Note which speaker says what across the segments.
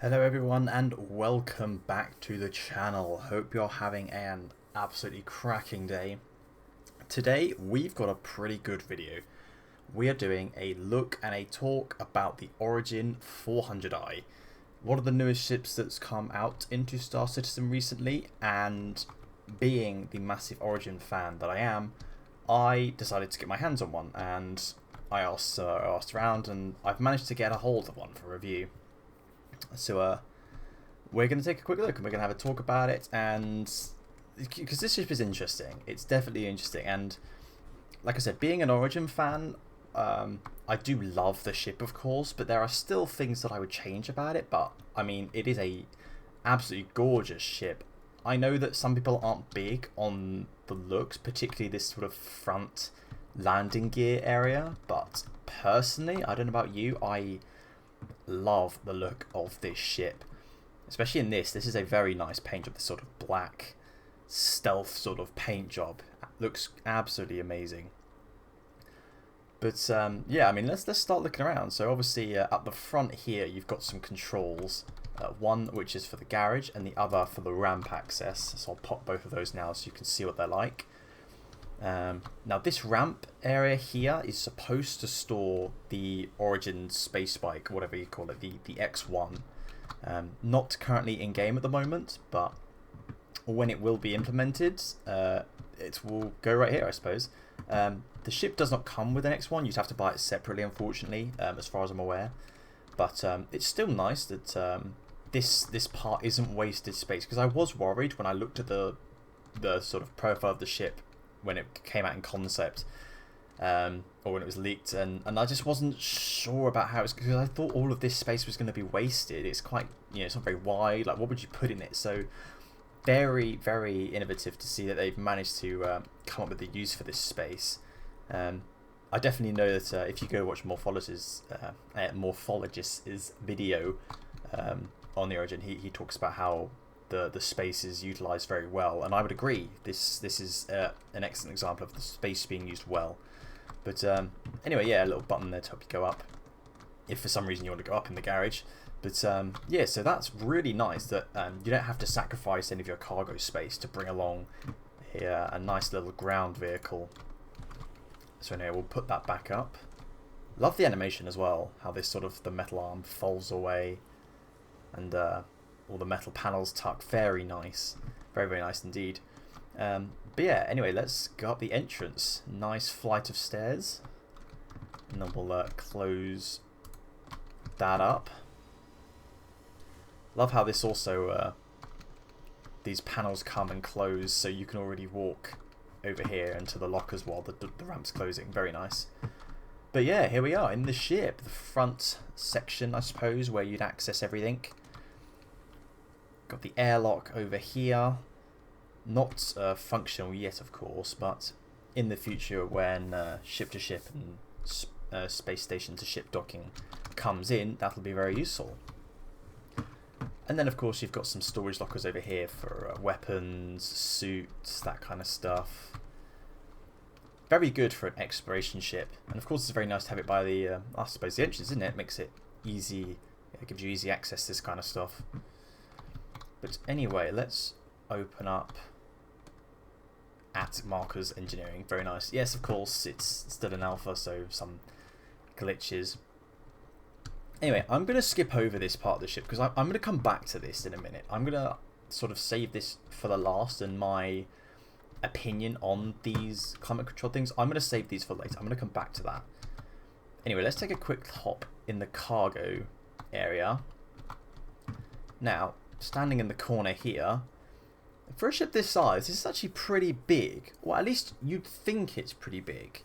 Speaker 1: Hello everyone and welcome back to the channel. Hope you're having an absolutely cracking day. Today we've got a pretty good video. We are doing a look and a talk about the Origin 400i. One of the newest ships that's come out into Star Citizen recently, and being the massive Origin fan that I am, I decided to get my hands on one, and I asked around and I've managed to get a hold of one for review. So we're going to take a quick look and we're going to have a talk about it, and because this ship is interesting, it's definitely interesting. And like I said, being an Origin fan, I do love the ship, of course, but there are still things that I would change about it. But I mean, it is a absolutely gorgeous ship. I know that some people aren't big on the looks, particularly this sort of front landing gear area, but personally, I don't know about you, I love the look of this ship, especially in this. This is a very nice paint job. This sort of black stealth sort of paint job looks absolutely amazing. But yeah, I mean, let's start looking around. So obviously at the front here you've got some controls, one which is for the garage and the other for the ramp access. So I'll pop both of those now so you can see what they're like. Now this ramp area here is supposed to store the Origin space bike, whatever you call it, the X1. Not currently in game at the moment, but when it will be implemented, it will go right here, I suppose. The ship does not come with an X1, you'd have to buy it separately, unfortunately, as far as I'm aware. But it's still nice that this part isn't wasted space, because I was worried when I looked at the sort of profile of the ship when it came out in concept, or when it was leaked, and I just wasn't sure about how it's, because I thought all of this space was going to be wasted. It's quite, it's not very wide. Like, what would you put in it? So very, very innovative to see that they've managed to come up with the use for this space. I definitely know that if you go watch Morphologist's video on the Origin, he talks about how the space is utilised very well, and I would agree. This is an excellent example of the space being used well. But anyway, yeah, a little button there to help you go up if for some reason you want to go up in the garage. But yeah, so that's really nice that you don't have to sacrifice any of your cargo space to bring along here a nice little ground vehicle. So anyway, we'll put that back up. Love the animation as well, how this sort of the metal arm folds away, and all the metal panels tuck. Very nice, very, very nice indeed. But yeah, anyway, let's go up the entrance. Nice flight of stairs, and then we'll close that up. Love how this also these panels come and close, so you can already walk over here into the lockers while the ramp's closing. Very nice. But yeah, here we are in the ship, the front section, I suppose, where you'd access everything. Got the airlock over here. Not functional yet, of course, but in the future when ship-to-ship and space station-to-ship docking comes in, that'll be very useful. And then, of course, you've got some storage lockers over here for weapons, suits, that kind of stuff. Very good for an exploration ship. And, of course, it's very nice to have it by the, I suppose, the entrance, isn't it? It makes it easy. It gives you easy access to this kind of stuff. But anyway, let's open up at Markers Engineering. Very nice. Yes, of course, it's still an alpha, so some glitches. Anyway, I'm going to skip over this part of the ship because I'm going to come back to this in a minute. I'm going to sort of save this for the last, and my opinion on these climate control things, I'm going to save these for later. I'm going to come back to that. Anyway, let's take a quick hop in the cargo area. Now, standing in the corner here, for a ship this size, this is actually pretty big. Well, at least you'd think it's pretty big.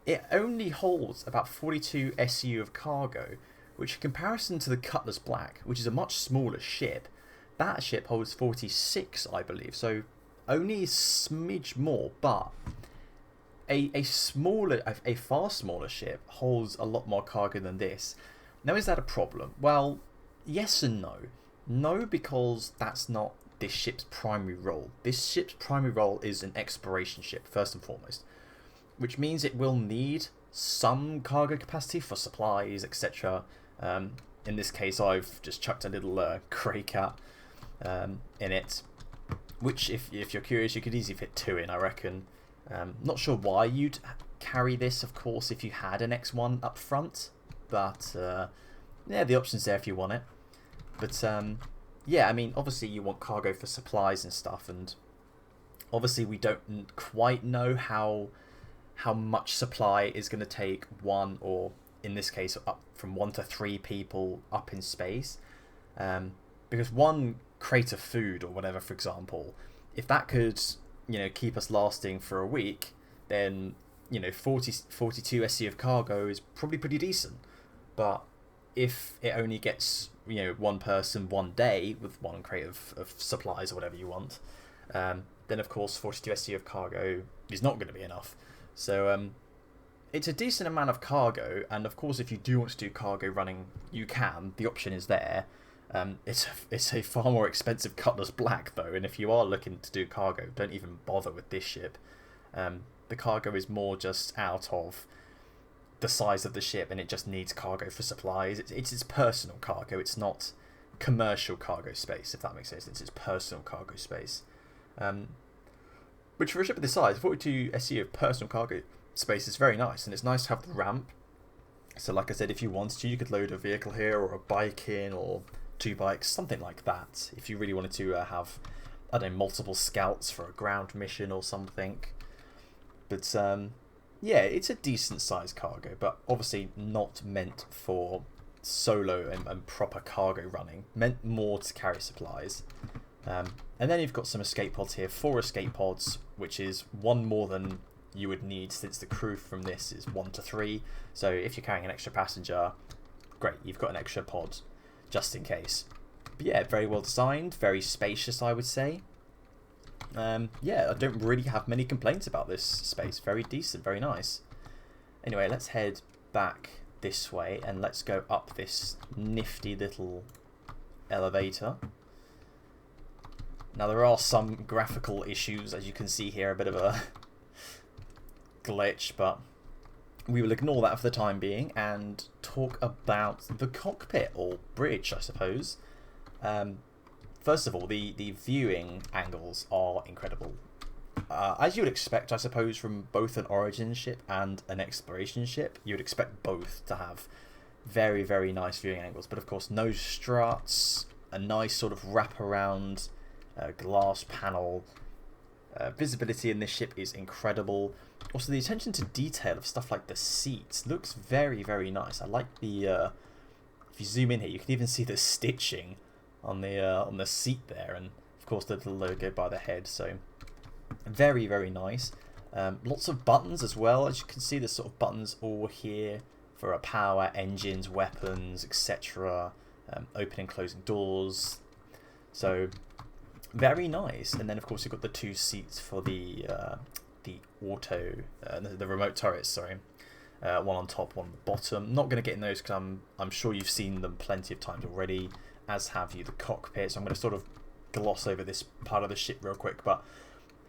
Speaker 1: It only holds about 42 SU of cargo, which in comparison to the Cutlass Black, which is a much smaller ship, that ship holds 46, I believe. So only a smidge more, but a far smaller ship holds a lot more cargo than this. Now, is that a problem? Well, yes and no. No, because that's not this ship's primary role. This ship's primary role is an exploration ship, first and foremost, which means it will need some cargo capacity for supplies, etc. in this case, I've just chucked a little grey cat in it, which, if you're curious, you could easily fit 2 in, I reckon. Not sure why you'd carry this, of course, if you had an X1 up front, but yeah, the option's there if you want it. But yeah, I mean, obviously you want cargo for supplies and stuff, and obviously we don't quite know how much supply is going to take one, or in this case up from 1 to 3 people up in space, because one crate of food or whatever, for example, if that could, you know, keep us lasting for a week, then, you know, 42 SC of cargo is probably pretty decent. But if it only gets, you know, one person one day with 1 crate of supplies or whatever you want, then of course 42 SC of cargo is not going to be enough. So it's a decent amount of cargo, and of course if you do want to do cargo running, you can. The option is there. It's a far more expensive Cutlass Black though, and if you are looking to do cargo, don't even bother with this ship. The cargo is more just out of the size of the ship, and it just needs cargo for supplies. It's its personal cargo. It's not commercial cargo space, if that makes sense. It's its personal cargo space. Which for a ship of this size, 42 SE of personal cargo space is very nice, and it's nice to have the ramp. So like I said, if you wanted to, you could load a vehicle here, or a bike in, or 2 bikes, something like that. If you really wanted to have, I don't know, multiple scouts for a ground mission or something. But yeah, it's a decent sized cargo, but obviously not meant for solo and proper cargo running. Meant more to carry supplies. And then you've got some escape pods here, 4 escape pods, which is 1 more than you would need, since the crew from this is 1 to 3. So if you're carrying an extra passenger, great, you've got an extra pod just in case. But yeah, very well designed, very spacious, I would say. Yeah, I don't really have many complaints about this space. Very decent, very nice. Anyway, let's head back this way, and let's go up this nifty little elevator. Now, there are some graphical issues, as you can see here, a bit of a glitch, but we will ignore that for the time being and talk about the cockpit, or bridge, I suppose. First of all, the viewing angles are incredible. As you would expect, I suppose, from both an Origin ship and an Exploration ship, you would expect both to have very, very nice viewing angles. But of course, no struts, a nice sort of wraparound glass panel. Visibility in this ship is incredible. Also, the attention to detail of stuff like the seats looks very, very nice. I like the if you zoom in here, you can even see the stitching on the seat there, and of course the little logo by the head. So very, very nice. Lots of buttons as well. As you can see, there's sort of buttons all here for power, engines, weapons, etc. Opening and closing doors. So very nice. And then of course you've got the 2 seats for the auto, the remote turrets. Sorry, one on top, one on the bottom. Not going to get in those because I'm sure you've seen them plenty of times already, as have you the cockpit. So I'm going to sort of gloss over this part of the ship real quick. But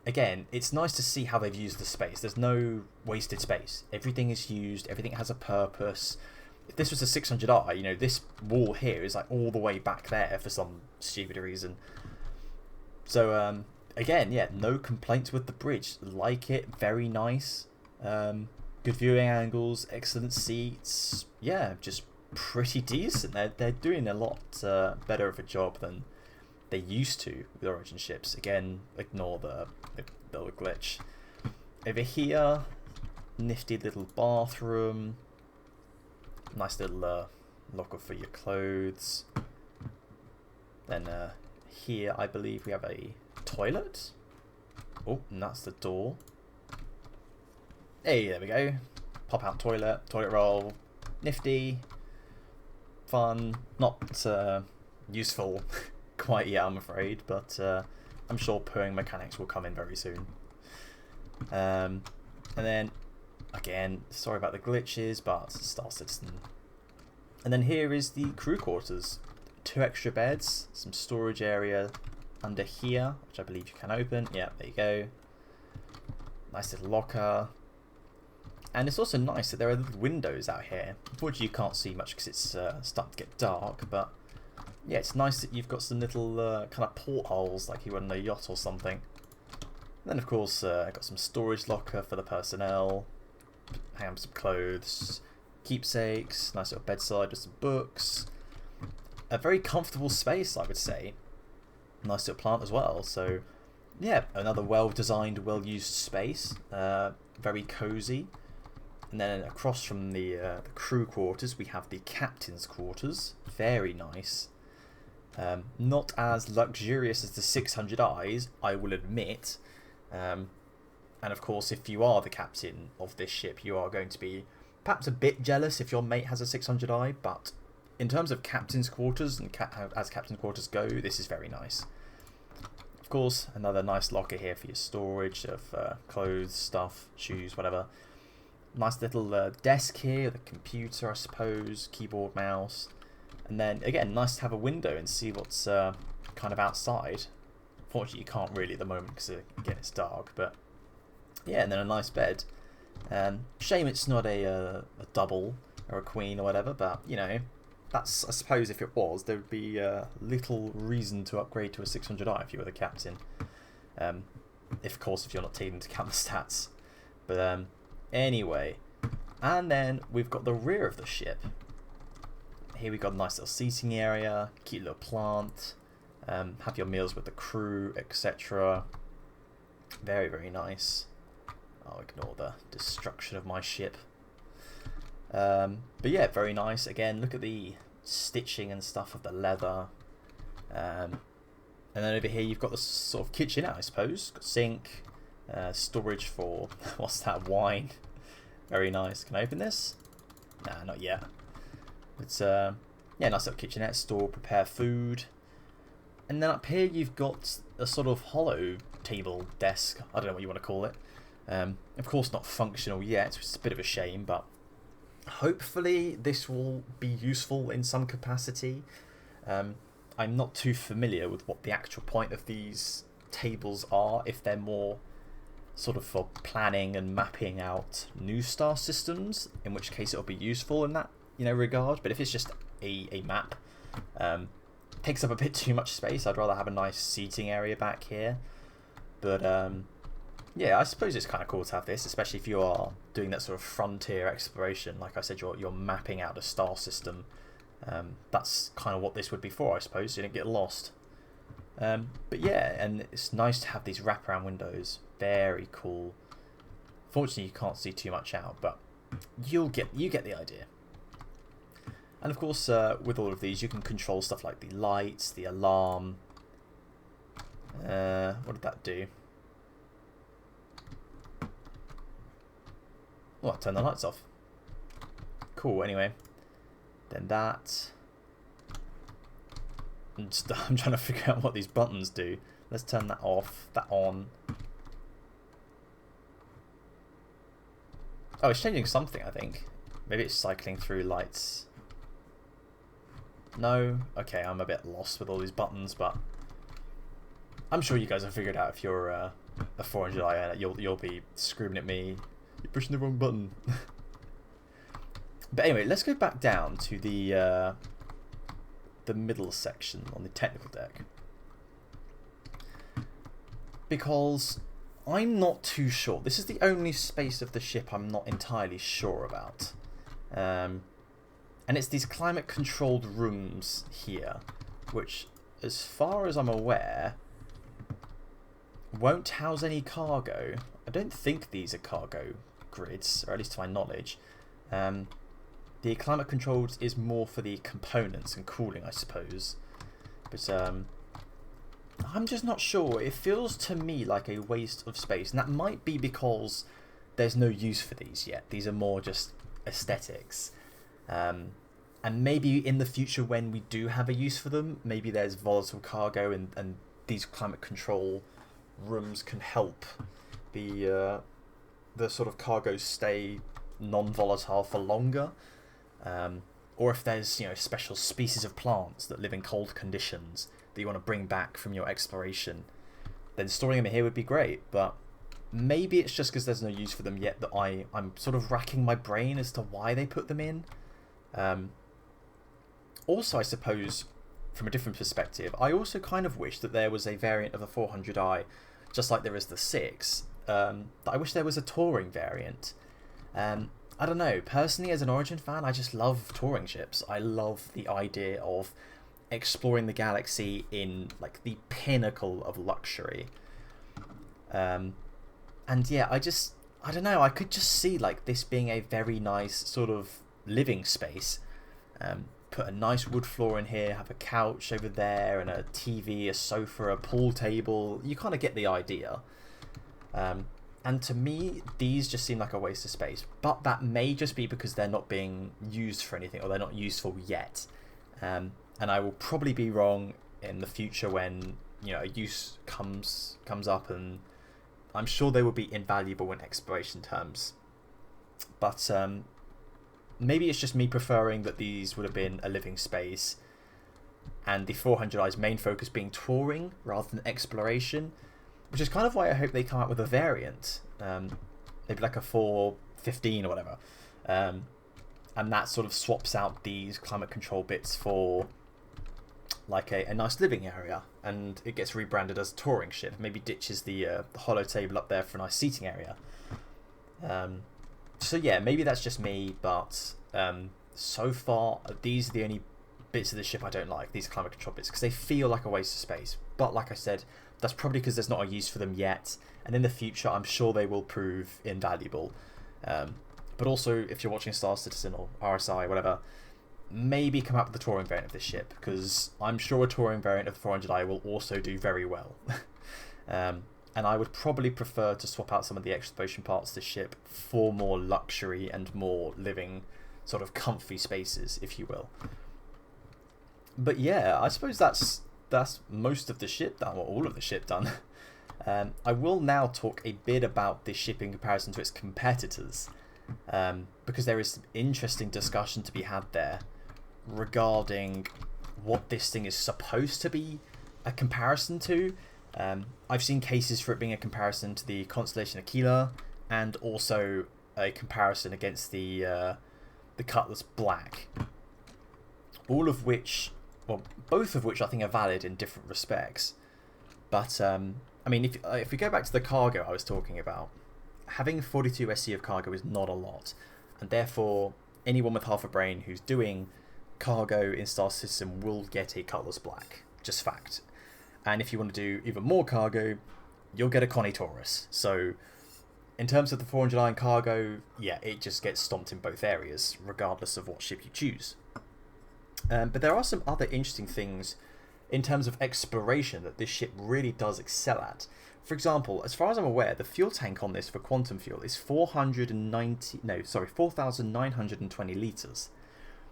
Speaker 1: again, it's nice to see how they've used the space. There's no wasted space. Everything is used. Everything has a purpose. If this was a 600R, you know, this wall here is like all the way back there for some stupid reason. So again, yeah, no complaints with the bridge. Like it, very nice. Good viewing angles, excellent seats. Yeah, just pretty decent. They're doing a lot better of a job than they used to with Origin ships. Again, ignore the glitch. Over here, nifty little bathroom. Nice little locker for your clothes. Then here, I believe we have a toilet. Oh, and that's the door. Hey, there we go. Pop out toilet roll. Nifty. Fun. Not useful quite yet, I'm afraid, but I'm sure pooing mechanics will come in very soon. And then, again, sorry about the glitches, but Star Citizen. And then here is the crew quarters. 2 extra beds, some storage area under here, which I believe you can open. Yeah, there you go. Nice little locker. And it's also nice that there are little windows out here. Unfortunately, you can't see much because it's starting to get dark, but yeah, it's nice that you've got some little kind of portholes like you would on a yacht or something. And then, of course, I've got some storage locker for the personnel, hang on some clothes, keepsakes, nice little bedside with some books. A very comfortable space, I would say. Nice little plant as well. So, yeah, another well-designed, well-used space. Very cozy. And then across from the crew quarters, we have the captain's quarters. Very nice. Not as luxurious as the 600 eyes, I will admit. And of course, if you are the captain of this ship, you are going to be perhaps a bit jealous if your mate has a 600 eye. But in terms of captain's quarters and as captain's quarters go, this is very nice. Of course, another nice locker here for your storage of clothes, stuff, shoes, whatever. Nice little desk here, the computer, I suppose, keyboard, mouse. And then, again, nice to have a window and see what's kind of outside. Fortunately, you can't really at the moment because, again, it's dark. But, yeah, and then a nice bed. Shame it's not a double or a queen or whatever, but, you know, that's, I suppose, if it was, there would be little reason to upgrade to a 600i if you were the captain. Of course, if you're not taking into account the stats. But, anyway, and then we've got the rear of the ship. Here we've got a nice little seating area, cute little plant, have your meals with the crew, etc. Very, very nice. I'll ignore the destruction of my ship. But yeah, very nice. Again, look at the stitching and stuff of the leather. And then over here you've got the sort of kitchenette, I suppose. Got sink, storage for, what's that, wine. Very nice. Can I open this? Nah, not yet. It's yeah, nice little kitchenette, store, prepare food. And then up here you've got a sort of hollow table desk. I don't know what you want to call it. Of course not functional yet, which is a bit of a shame, but hopefully this will be useful in some capacity. I'm not too familiar with what the actual point of these tables are, if they're more sort of for planning and mapping out new star systems, in which case it'll be useful in that, you know, regard. But if it's just a map, takes up a bit too much space. I'd rather have a nice seating area back here. But yeah, I suppose it's kind of cool to have this, especially if you are doing that sort of frontier exploration. Like I said, you're mapping out a star system. That's kind of what this would be for, I suppose. You don't get lost. But yeah, and it's nice to have these wraparound windows. Very cool. Fortunately, you can't see too much out, but you get the idea. And of course, with all of these, you can control stuff like the lights, the alarm. What did that do? Oh, I turned the lights off. Cool. Anyway, then that. I'm trying to figure out what these buttons do. Let's turn that off, that on. Oh, it's changing something, I think. Maybe it's cycling through lights. No? Okay, I'm a bit lost with all these buttons, but I'm sure you guys have figured out if you're a 400i, you'll be screaming at me, you're pushing the wrong button. But anyway, let's go back down to the middle section on the technical deck, because I'm not too sure. This is the only space of the ship I'm not entirely sure about. And it's these climate controlled rooms here, which, as far as I'm aware, won't house any cargo. I don't think these are cargo grids, or at least to my knowledge. The climate controlled is more for the components and cooling, I suppose. But I'm just not sure. It feels to me like a waste of space, and that might be because there's no use for these yet. These are more just aesthetics. And maybe in the future, when we do have a use for them, maybe there's volatile cargo, and these climate control rooms can help the sort of cargo stay non-volatile for longer. Or if there's, you know, special species of plants that live in cold conditions that you want to bring back from your exploration, then storing them here would be great. But maybe it's just because there's no use for them yet that I'm sort of racking my brain as to why they put them in. Also, I suppose, from a different perspective, I also kind of wish that there was a variant of the 400i, just like there is the 6, that I wish there was a touring variant. I don't know, personally as an Origin fan, I just love touring ships. I love the idea of exploring the galaxy in like the pinnacle of luxury. And yeah, I don't know, I could just see like this being a very nice sort of living space. Put a nice wood floor in here, have a couch over there, and a TV, a sofa, a pool table. You kind of get the idea. And to me, these just seem like a waste of space. But that may just be because they're not being used for anything, or they're not useful yet. And I will probably be wrong in the future when, you know, a use comes up, and I'm sure they will be invaluable in exploration terms. But maybe it's just me preferring that these would have been a living space, and the 400i's main focus being touring rather than exploration, which is kind of why I hope they come out with a variant, maybe like a 415 or whatever, and that sort of swaps out these climate control bits for like a nice living area, and it gets rebranded as a touring ship. Maybe ditches the hollow table up there for a nice seating area. So yeah, maybe that's just me, but so far these are the only bits of the ship I don't like, these climate control bits, because they feel like a waste of space. But like I said, that's probably because there's not a use for them yet, and in the future I'm sure they will prove invaluable. But also, if you're watching Star Citizen or RSI, whatever, maybe come up with the touring variant of this ship, because I'm sure a touring variant of the 400i will also do very well. And I would probably prefer to swap out some of the exploration parts of the ship for more luxury and more living, sort of comfy spaces, if you will. But yeah, I suppose that's most of the ship done, or all of the ship done. I will now talk a bit about this ship in comparison to its competitors, because there is some interesting discussion to be had there regarding what this thing is supposed to be a comparison to. I've seen cases for it being a comparison to the Constellation Aquila, and also a comparison against the Cutlass Black. All of which, well, both of which I think are valid in different respects. But I mean, if we go back to the cargo I was talking about, having 42 SC of cargo is not a lot, and therefore anyone with half a brain who's doing cargo in Star System will get a Cutlass Black, just fact. And if you want to do even more cargo, you'll get a Connie Taurus. So in terms of the 400i cargo, yeah, it just gets stomped in both areas, regardless of what ship you choose. But there are some other interesting things in terms of exploration that this ship really does excel at. For example, as far as I'm aware, the fuel tank on this for quantum fuel is 4,920 litres.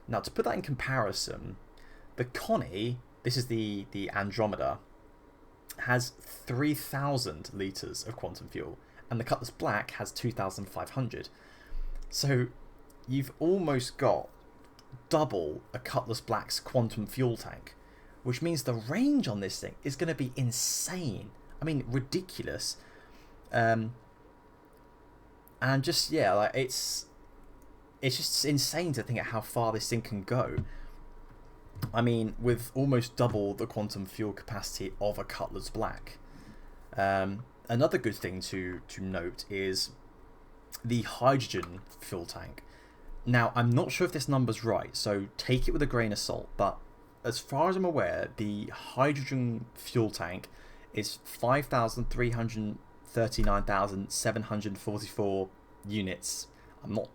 Speaker 1: Now, to put that in comparison, the Connie, this is the Andromeda, has 3,000 litres of quantum fuel, and the Cutlass Black has 2,500. So you've almost got double a Cutlass Black's quantum fuel tank, which means the range on this thing is going to be insane. I mean, ridiculous. And just, yeah, like it's just insane to think of how far this thing can go. I mean, with almost double the quantum fuel capacity of a Cutlass Black. Another good thing to note is the hydrogen fuel tank. Now, I'm not sure if this number's right, so take it with a grain of salt, but as far as I'm aware, the hydrogen fuel tank is 5,339,744 units.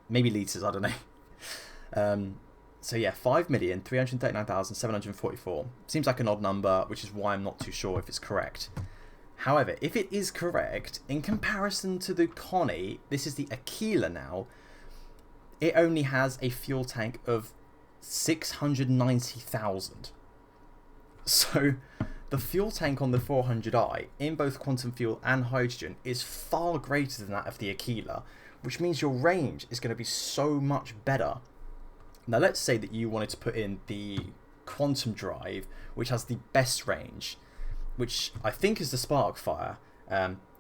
Speaker 1: Maybe litres, I don't know. So yeah, 5,339,744. Seems like an odd number, which is why I'm not too sure if it's correct. However, if it is correct, in comparison to the Connie, this is the Aquila now, it only has a fuel tank of 690,000. So the fuel tank on the 400i, in both quantum fuel and hydrogen, is far greater than that of the Aquila, which means your range is going to be so much better. Now, let's say that you wanted to put in the Quantum Drive, which has the best range, which I think is the Sparkfire.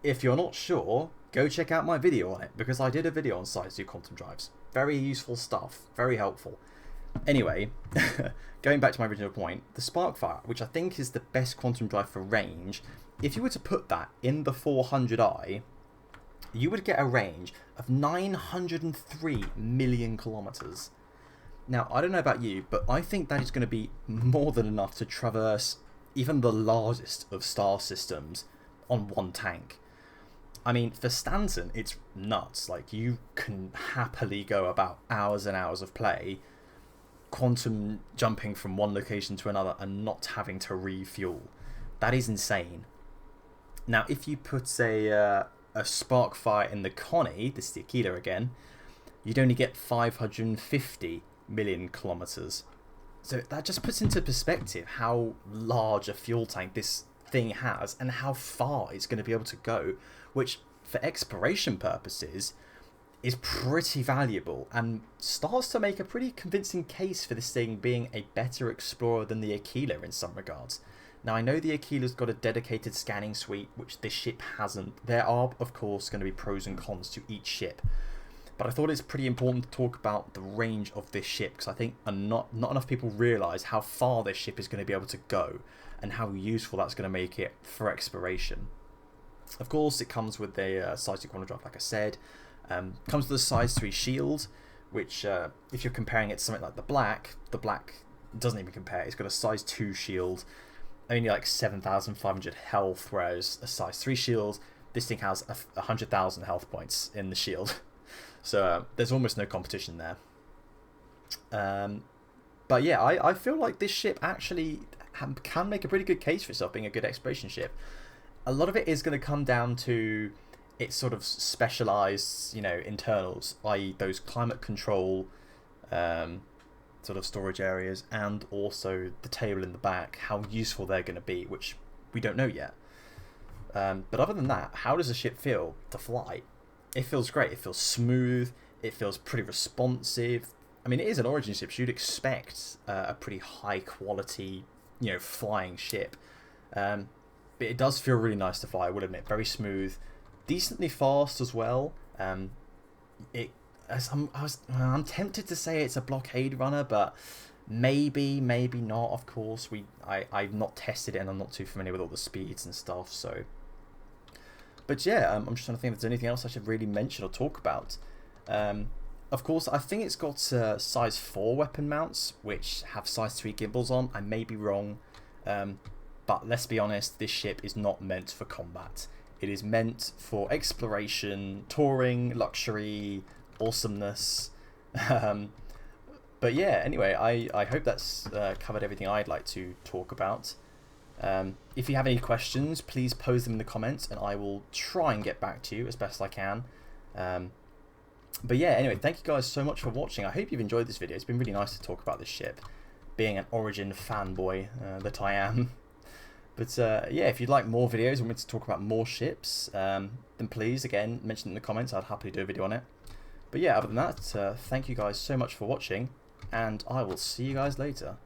Speaker 1: If you're not sure, go check out my video on it, because I did a video on size 2 quantum drives. Very useful stuff, very helpful. Anyway, going back to my original point, the Sparkfire, which I think is the best quantum drive for range, if you were to put that in the 400i, you would get a range of 903 million kilometers. Now, I don't know about you, but I think that is going to be more than enough to traverse even the largest of star systems on one tank. I mean, for Stanton, it's nuts. Like, you can happily go about hours and hours of play quantum jumping from one location to another and not having to refuel. That is insane. Now, if you put a Sparkfire in the Connie, this is the Aquila again, you'd only get 550 million kilometers. So that just puts into perspective how large a fuel tank this thing has and how far it's going to be able to go, which for exploration purposes is pretty valuable and starts to make a pretty convincing case for this thing being a better explorer than the Aquila in some regards. Now, I know the Aquila's got a dedicated scanning suite, which this ship hasn't. There are, of course, going to be pros and cons to each ship. But I thought it's pretty important to talk about the range of this ship, because I think not enough people realise how far this ship is going to be able to go and how useful that's going to make it for exploration. Of course, it comes with a size 2 quantum drive, like I said. Comes with a size 3 shield, which if you're comparing it to something like the black doesn't even compare. It's got a size 2 shield, only like 7,500 health, whereas a size 3 shield, this thing has 100,000 health points in the shield. So there's almost no competition there. But yeah, I feel like this ship actually can make a pretty good case for itself being a good exploration ship. A lot of it is going to come down to its sort of specialized, internals, i.e. those climate control sort of storage areas, and also the table in the back, how useful they're going to be, which we don't know yet. But other than that, how does the ship feel to fly? It feels great. It feels smooth. It feels pretty responsive. I mean, it is an Origin ship, so you'd expect a pretty high quality, flying ship. But it does feel really nice to fly, I will admit. Very smooth. Decently fast as well. I'm tempted to say it's a blockade runner, but maybe not. Of course, I've not tested it and I'm not too familiar with all the speeds and stuff. So, but yeah, I'm just trying to think if there's anything else I should really mention or talk about. Of course, I think it's got size 4 weapon mounts, which have size 3 gimbals on. I may be wrong, but let's be honest, this ship is not meant for combat. It is meant for exploration, touring, luxury, awesomeness. But yeah, anyway, I hope that's covered everything I'd like to talk about. If you have any questions, please pose them in the comments and I will try and get back to you as best I can. But yeah, anyway, thank you guys so much for watching. I hope you've enjoyed this video. It's been really nice to talk about this ship, being an Origin fanboy that I am. But yeah, if you'd like more videos and want me to talk about more ships, then please, again, mention it in the comments. I'd happily do a video on it. But yeah, other than that, thank you guys so much for watching, and I will see you guys later.